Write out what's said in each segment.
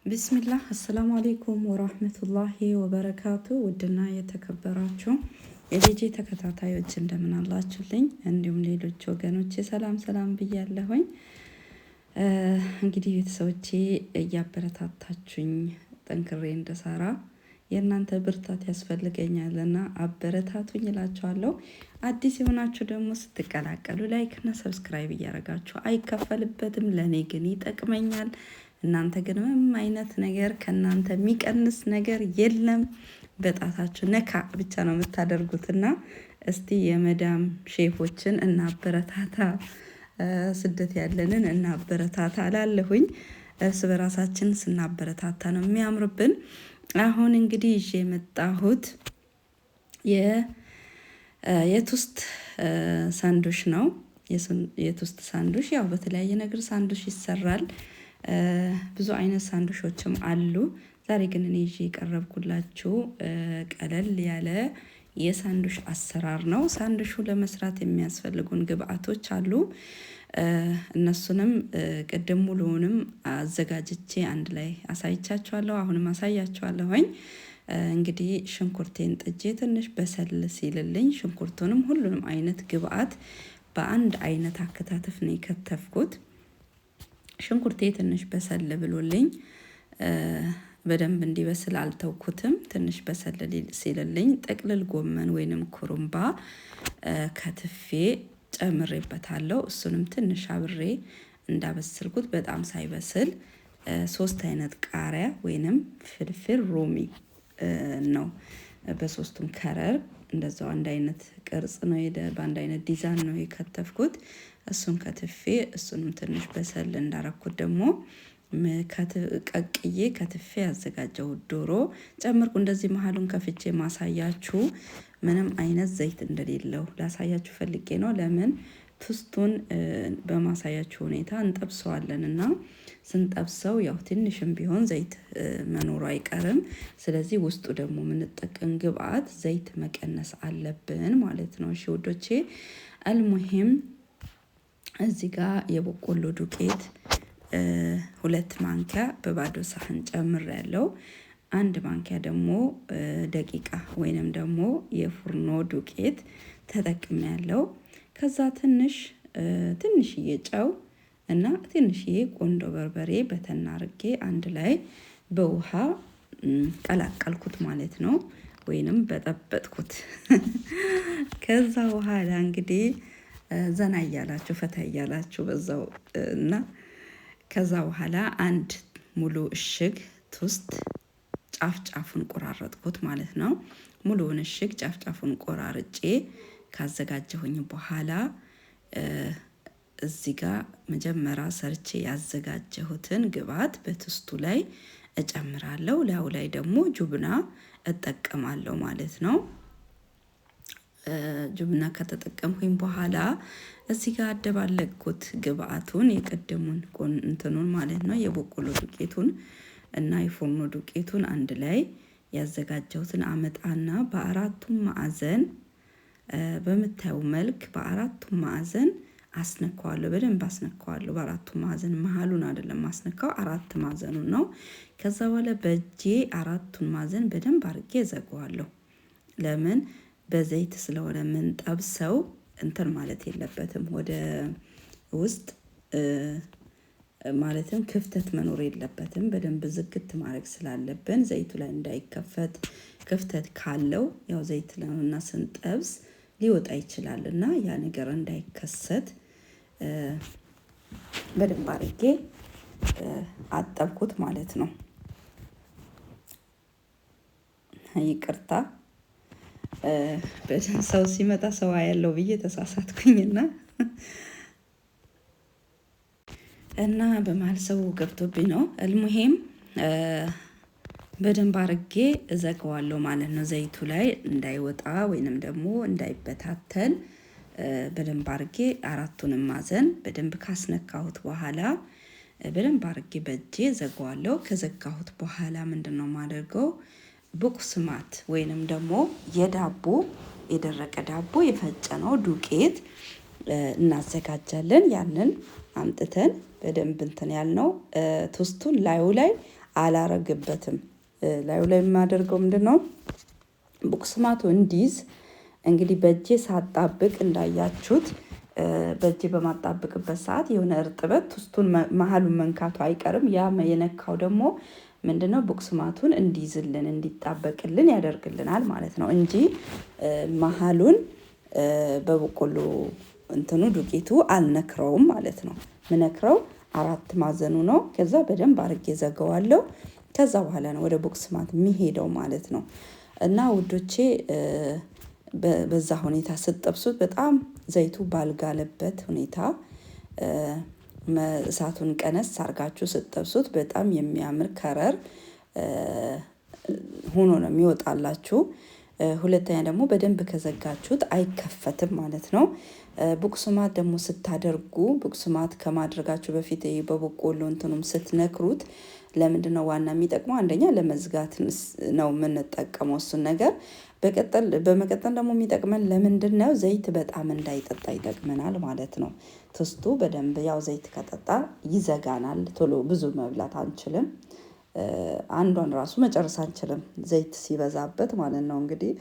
ቢስሚላህ አሰላሙ አሌይኩም ወራህመቱላሂ ወበረካቱ። ውድና የተከበራችሁ የልጄ ተከታታዮች እንደምን አላችሁልኝ? እንዲሁም ሌሎች ወገኖቼ ሰላም ሰላም ብያለሁኝ። እንግዲህ ቤተሰቦቼ እያበረታታችሁኝ ጠንክሬ እንደሰራ የእናንተ ብርታት ያስፈልገኛልና አበረታቱኝ እላችኋለሁ። አዲስ የሆናችሁ ደግሞ ስትቀላቀሉ ላይክ እና ሰብስክራይብ እያደረጋችሁ አይከፈልበትም፣ ለእኔ ግን ይጠቅመኛል። እናንተ ግን ምንም አይነት ነገር ከእናንተ የሚቀንስ ነገር የለም። በጣታችሁ ነካ ብቻ ነው የምታደርጉትና እስቲ የመዳም ሼፎችን እናበረታታ፣ ስደት ያለንን እናበረታታ እላለሁኝ። እርስ በራሳችን ስናበረታታ ነው የሚያምርብን። አሁን እንግዲህ ይዤ የመጣሁት የቱስት ሳንዱሽ ነው። የቱስት ሳንዱሽ ያው በተለያየ ነገር ሳንዱሽ ይሰራል። ብዙ አይነት ሳንዱሾችም አሉ። ዛሬ ግን እኔ ይዤ የቀረብኩላችሁ ቀለል ያለ የሳንዱሽ አሰራር ነው። ሳንዱሹ ለመስራት የሚያስፈልጉን ግብአቶች አሉ። እነሱንም ቅድም ሙሉውንም አዘጋጅቼ አንድ ላይ አሳይቻችኋለሁ። አሁንም አሳያችኋለሁኝ። እንግዲህ ሽንኩርቴን ጥጄ ትንሽ በሰል ሲልልኝ ሽንኩርቱንም ሁሉንም አይነት ግብአት በአንድ አይነት አከታተፍ ነው የከተፍኩት። ሽንኩርቴ ትንሽ በሰል ብሎልኝ በደንብ እንዲበስል አልተውኩትም። ትንሽ በሰል ሲልልኝ ጥቅልል ጎመን ወይንም ኩሩምባ ከትፌ ጨምሬበታለሁ። እሱንም ትንሽ አብሬ እንዳበስልኩት በጣም ሳይበስል 3 አይነት ቃሪያ ወይንም ፍልፍል ሮሚ ነው። በሶስቱም ከረር እንደዛው አንድ አይነት ቅርጽ ነው በአንድ አይነት ዲዛይን ነው የከተፍኩት። እሱን ከትፌ እሱንም ትንሽ በሰል እንዳረኩት ደግሞ ቀቅዬ ከትፌ ያዘጋጀው ዶሮ ጨምርኩ። እንደዚህ መሀሉን ከፍቼ ማሳያችሁ ምንም አይነት ዘይት እንደሌለው ላሳያችሁ ፈልጌ ነው። ለምን ቱስቱን በማሳያችሁ ሁኔታ እንጠብሰዋለን እና ስንጠብሰው ያው ትንሽም ቢሆን ዘይት መኖሩ አይቀርም። ስለዚህ ውስጡ ደግሞ የምንጠቀም ግብአት ዘይት መቀነስ አለብን ማለት ነው። እሺ ውዶቼ፣ አልሙሂም እዚህ ጋር የበቆሎ ዱቄት 2 ማንኪያ በባዶ ሳህን ጨምሬያለሁ። 1 ማንኪያ ደግሞ ደቂቃ ወይንም ደግሞ የፉርኖ ዱቄት ተጠቅሜያለሁ። ከዛ ትንሽዬ ጨው እና ትንሽዬ ቆንዶ በርበሬ በተና አርጌ አንድ ላይ በውሃ ቀላቀልኩት ማለት ነው፣ ወይንም በጠበጥኩት። ከዛ በኋላ እንግዲህ ዘና እያላችሁ ፈታ እያላችሁ በዛው እና ከዛ በኋላ አንድ ሙሉ እሽግ ቱስት ጫፍ ጫፉን ቆራረጥኩት ማለት ነው። ሙሉውን እሽግ ጫፍ ጫፉን ቆራርጬ ካዘጋጀሁኝ በኋላ እዚህ ጋር መጀመሪያ ሰርቼ ያዘጋጀሁትን ግብአት በቱስቱ ላይ እጨምራለሁ። ላዩ ላይ ደግሞ ጁብና እጠቀማለሁ ማለት ነው። ጁብና ከተጠቀምኩኝ በኋላ እዚህ ጋር አደባለቅኩት ግብአቱን የቀደሙን እንትኑን ማለት ነው፣ የበቆሎ ዱቄቱን እና የፎርኖ ዱቄቱን አንድ ላይ ያዘጋጀሁትን አመጣና በአራቱም ማዕዘን በምታዩ መልክ በአራቱም ማዕዘን አስነካዋለሁ። በደንብ አስነካዋለሁ። በአራቱም ማዕዘን መሀሉን አይደለም ማስነካው፣ 4 ማዕዘኑን ነው። ከዛ በኋላ በእጄ 4ቱን ማዕዘን በደንብ አድርጌ እዘጋዋለሁ። ለምን በዘይት ስለሆነ ምን ጠብሰው እንትን ማለት የለበትም ወደ ውስጥ ማለትም ክፍተት መኖር የለበትም። በደንብ ዝግት ማድረግ ስላለብን ዘይቱ ላይ እንዳይከፈት፣ ክፍተት ካለው ያው ዘይት ለውና ስንጠብስ ሊወጣ ይችላል እና ያ ነገር እንዳይከሰት በደንብ አድርጌ አጠብኩት ማለት ነው። ይቅርታ ሰው ሲመጣ ሰው ያለው ብዬ ተሳሳትኩኝና እና በመሀል ሰው ገብቶብኝ ነው። አልሙሂም በደንብ አርጌ እዘጋዋለሁ ማለት ነው። ዘይቱ ላይ እንዳይወጣ ወይንም ደግሞ እንዳይበታተን በደንብ አርጌ 4ቱንም ማዕዘን በደንብ ካስነካሁት በኋላ በደንብ አርጌ በእጄ ዘጋዋለሁ። ከዘጋሁት በኋላ ምንድነው ማደርገው? ቡቅስማት ወይንም ደግሞ የደረቀ ዳቦ የፈጨነው ዱቄት እናዘጋጃለን። ያንን አምጥተን በደንብ እንትን ያልነው ቱስቱን ላዩ ላይ አላረግበትም። ላዩ ላይ የማደርገው ምንድን ነው? ቡቅስማቱ እንዲይዝ እንግዲህ በእጄ ሳጣብቅ እንዳያችሁት በእጄ በማጣብቅበት ሰዓት የሆነ እርጥበት ውስጡን መሀሉን መንካቱ አይቀርም። ያ የነካው ደግሞ ምንድነው ቡቅስማቱን እንዲይዝልን እንዲጣበቅልን ያደርግልናል ማለት ነው እንጂ መሀሉን በበቆሎ እንትኑ ዱቄቱ አልነክረውም ማለት ነው። ምነክረው 4 ማዕዘኑ ነው። ከዛ በደንብ አድርጌ ዘጋዋለሁ። ከዛ በኋላ ነው ወደ ቡቅስማት የሚሄደው ማለት ነው። እና ውዶቼ በዛ ሁኔታ ስትጠብሱት በጣም ዘይቱ ባልጋለበት ሁኔታ እሳቱን ቀነስ አርጋችሁ ስትጠብሱት በጣም የሚያምር ከረር ሆኖ ነው የሚወጣላችሁ። ሁለተኛ ደግሞ በደንብ ከዘጋችሁት አይከፈትም ማለት ነው። ቡቅስማት ደግሞ ስታደርጉ ቡቅስማት ከማድረጋችሁ በፊት በበቆሎ እንትኑም ስትነክሩት ለምንድነው ዋና የሚጠቅመው? አንደኛ ለመዝጋት ነው የምንጠቀመው እሱን ነገር። በመቀጠል ደግሞ የሚጠቅመን ለምንድነው? ዘይት በጣም እንዳይጠጣ ይጠቅመናል ማለት ነው። ትስቱ በደንብ ያው ዘይት ከጠጣ ይዘጋናል። ቶሎ ብዙ መብላት አንችልም። አንዷን ራሱ መጨረስ አንችልም ዘይት ሲበዛበት ማለት ነው። እንግዲህ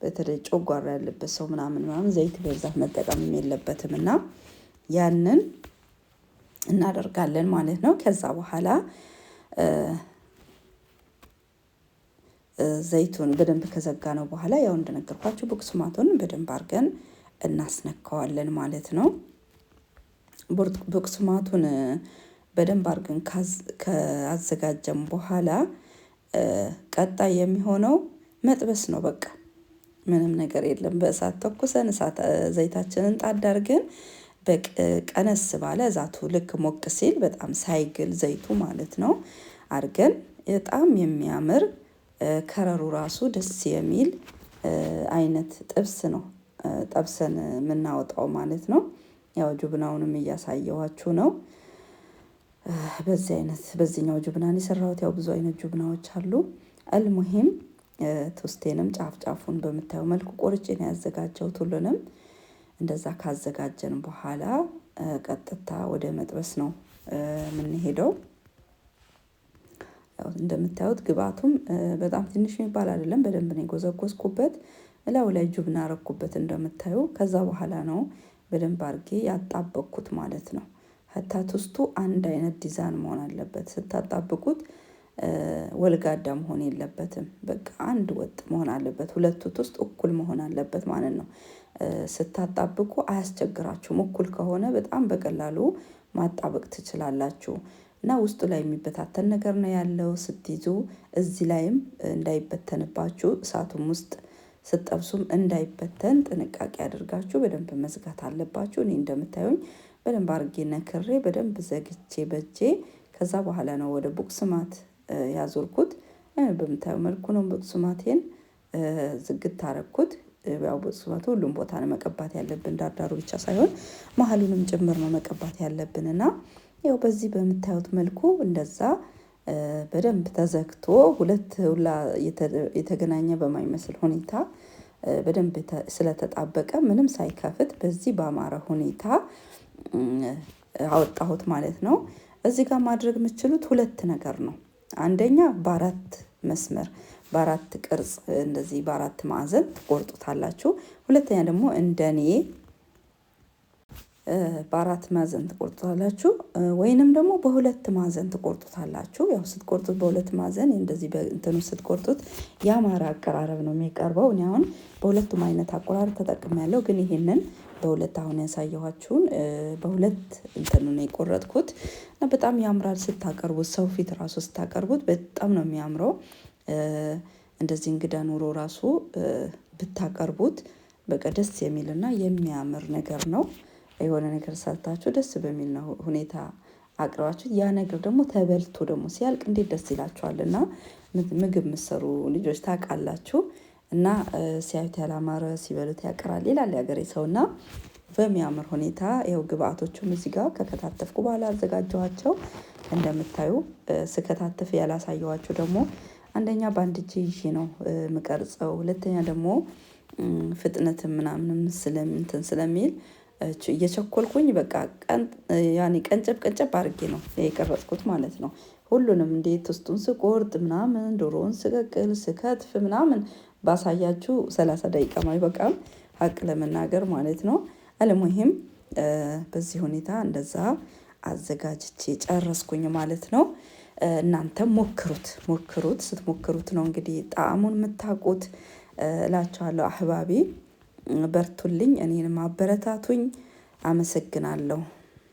በተለይ ጮጓራ ያለበት ሰው ምናምን ዘይት በብዛት መጠቀም የለበትም እና ያንን እናደርጋለን ማለት ነው። ከዛ በኋላ ዘይቱን በደንብ ከዘጋ ነው በኋላ ያው እንደነገርኳችሁ ቡቅስማቱን በደንብ አድርገን እናስነካዋለን ማለት ነው። ቡቅስማቱን በደንብ አድርገን ካዘጋጀን በኋላ ቀጣይ የሚሆነው መጥበስ ነው። በቃ ምንም ነገር የለም። በእሳት ተኩሰን ዘይታችንን ጣድ አድርገን ቀነስ ባለ እዛቱ ልክ ሞቅ ሲል በጣም ሳይግል ዘይቱ ማለት ነው አድርገን በጣም የሚያምር ከረሩ ራሱ ደስ የሚል አይነት ጥብስ ነው ጠብሰን የምናወጣው ማለት ነው። ያው ጁብናውንም እያሳየኋችሁ ነው። በዚህኛው ጁብናን የሰራሁት ያው ብዙ አይነት ጁብናዎች አሉ። አልሙሂም ቶስቴንም ጫፍ ጫፉን በምታየው መልኩ ቆርጬ ነው ያዘጋጀሁት። ሁሉንም እንደዛ ካዘጋጀን በኋላ ቀጥታ ወደ መጥበስ ነው የምንሄደው። ያው እንደምታዩት ግብአቱም በጣም ትንሽ የሚባል አይደለም። በደንብ ነው የጎዘጎዝኩበት። እላዩ ላይ ጁብና አረኩበት እንደምታዩ። ከዛ በኋላ ነው በደንብ አድርጌ ያጣበቅኩት ማለት ነው። ሀታ ቶስቱ አንድ አይነት ዲዛይን መሆን አለበት። ስታጣብቁት ወልጋዳ መሆን የለበትም። በቃ አንድ ወጥ መሆን አለበት። ሁለቱ ቶስት እኩል መሆን አለበት ማለት ነው። ስታጣብቁ አያስቸግራችሁም። እኩል ከሆነ በጣም በቀላሉ ማጣበቅ ትችላላችሁ። እና ውስጡ ላይ የሚበታተን ነገር ነው ያለው ስትይዙ። እዚህ ላይም እንዳይበተንባችሁ እሳቱም ውስጥ ስትጠብሱም እንዳይበተን ጥንቃቄ አድርጋችሁ በደንብ መዝጋት አለባችሁ። እኔ እንደምታዩኝ በደንብ አድርጌ ነክሬ በደንብ ዘግቼ በእጄ ከዛ በኋላ ነው ወደ ቡቅስማት ያዞርኩት። በምታየው መልኩ ነው ቡቅስማቴን ዝግት አረኩት። ያው ቡቅስማቱ ሁሉም ቦታ ነው መቀባት ያለብን፣ ዳርዳሩ ብቻ ሳይሆን መሀሉንም ጭምር ነው መቀባት ያለብን እና ያው በዚህ በምታዩት መልኩ እንደዛ በደንብ ተዘግቶ ሁለት ሁላ የተገናኘ በማይመስል ሁኔታ በደንብ ስለተጣበቀ ምንም ሳይከፍት በዚህ ባማረ ሁኔታ አወጣሁት ማለት ነው። እዚህ ጋር ማድረግ የምትችሉት ሁለት ነገር ነው። አንደኛ በአራት መስመር በአራት ቅርጽ እንደዚህ በአራት ማዕዘን ትቆርጡታላችሁ። ሁለተኛ ደግሞ እንደኔ በአራት ማዕዘን ትቆርጡታላችሁ ወይንም ደግሞ በሁለት ማዕዘን ትቆርጡታላችሁ። ያው ስትቆርጡት በሁለት ማዕዘን እንደዚህ በእንትኑ ስትቆርጡት ያማረ አቀራረብ ነው የሚቀርበው። እኔ አሁን በሁለቱም አይነት አቆራረብ ተጠቅሜያለሁ፣ ግን ይሄንን በሁለት አሁን ያሳየኋችሁን በሁለት እንትኑ ነው የቆረጥኩት እና በጣም ያምራል ስታቀርቡት። ሰው ፊት ራሱ ስታቀርቡት በጣም ነው የሚያምረው። እንደዚህ እንግዳ ኑሮ ራሱ ብታቀርቡት በቃ ደስ የሚልና የሚያምር ነገር ነው። የሆነ ነገር ሰርታችሁ ደስ በሚል ነው ሁኔታ አቅርባችሁ ያ ነገር ደግሞ ተበልቶ ደግሞ ሲያልቅ እንዴት ደስ ይላችኋል። እና ምግብ የምትሰሩ ልጆች ታውቃላችሁ። እና ሲያዩት ያላማረ ሲበሉት ያቀራል ይላል የሀገሬ ሰውና በሚያምር ሁኔታ ይኸው ግብአቶቹም እዚህ ጋር ከከታተፍኩ በኋላ አዘጋጀኋቸው። እንደምታዩ ስከታተፍ ያላሳየኋችሁ ደግሞ አንደኛ በአንድ እጄ ይዤ ነው የምቀርጸው። ሁለተኛ ደግሞ ፍጥነትም ምናምንም ስለሚል እየቸኮልኩኝ በቃ ያኔ ቀንጨብ አድርጌ ነው የቀረጽኩት ማለት ነው። ሁሉንም እንዴት ቱስቱን ስቆርጥ ምናምን ዶሮውን ስቀቅል ስከትፍ ምናምን ባሳያችሁ 30 ደቂቃ አይበቃም ሀቅ ለመናገር ማለት ነው። አለሙሂም በዚህ ሁኔታ እንደዛ አዘጋጅቼ ጨረስኩኝ ማለት ነው። እናንተም ሞክሩት ስትሞክሩት ነው እንግዲህ ጣዕሙን የምታውቁት እላችኋለሁ። አህባቢ በርቱልኝ፣ እኔንም አበረታቱኝ። አመሰግናለሁ።